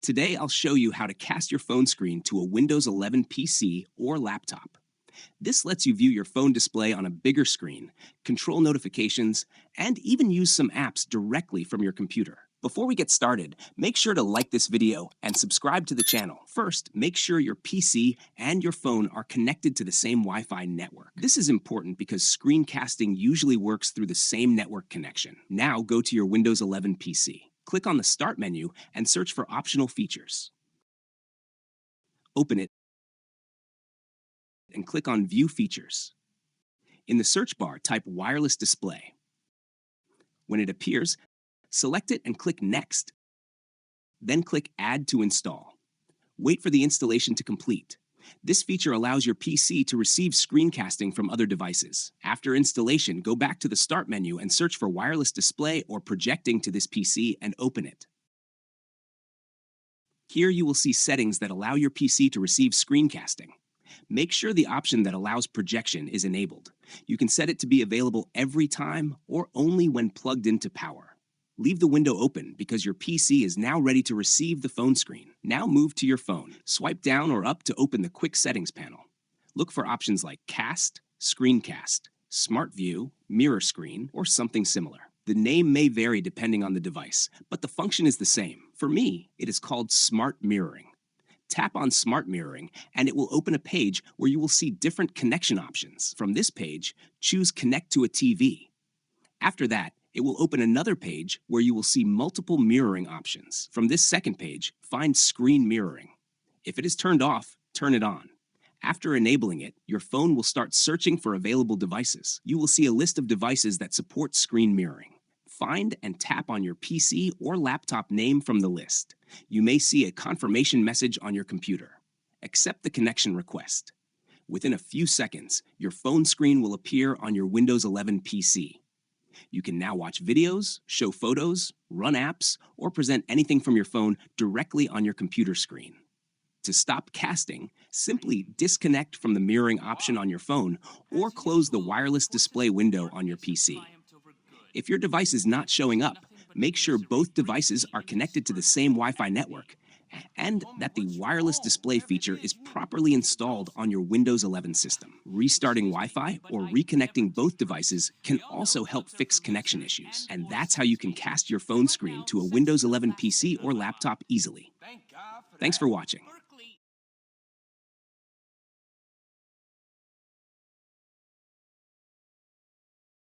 Today, I'll show you how to cast your phone screen to a Windows 11 PC or laptop. This lets you view your phone display on a bigger screen, control notifications, and even use some apps directly from your computer. Before we get started, make sure to like this video and subscribe to the channel. First, make sure your PC and your phone are connected to the same Wi-Fi network. This is important because screencasting usually works through the same network connection. Now go to your Windows 11 PC. Click on the Start menu and search for optional features. Open it and click on View Features. In the search bar, type Wireless Display. When it appears, select it and click Next. Then click Add to install. Wait for the installation to complete. This feature allows your PC to receive screencasting from other devices. After installation, go back to the Start menu and search for Wireless Display or Projecting to this PC and open it. Here you will see settings that allow your PC to receive screencasting. Make sure the option that allows projection is enabled. You can set it to be available every time or only when plugged into power. Leave the window open because your PC is now ready to receive the phone screen. Now move to your phone. Swipe down or up to open the Quick Settings panel. Look for options like Cast, Screencast, Smart View, Mirror Screen, or something similar. The name may vary depending on the device, but the function is the same. For me, it is called Smart Mirroring. Tap on Smart Mirroring, and it will open a page where you will see different connection options. From this page, choose Connect to a TV. After that, it will open another page where you will see multiple mirroring options. From this second page, find Screen Mirroring. If it is turned off, turn it on. After enabling it, your phone will start searching for available devices. You will see a list of devices that support screen mirroring. Find and tap on your PC or laptop name from the list. You may see a confirmation message on your computer. Accept the connection request. Within a few seconds, your phone screen will appear on your Windows 11 PC. You can now watch videos, show photos, run apps, or present anything from your phone directly on your computer screen. To stop casting, simply disconnect from the mirroring option on your phone or close the wireless display window on your PC. If your device is not showing up, make sure both devices are connected to the same Wi-Fi network and that the wireless display feature is properly installed on your Windows 11 system. Restarting Wi-Fi or reconnecting both devices can also help fix connection issues. And that's how you can cast your phone screen to a Windows 11 PC or laptop easily. Thanks for watching.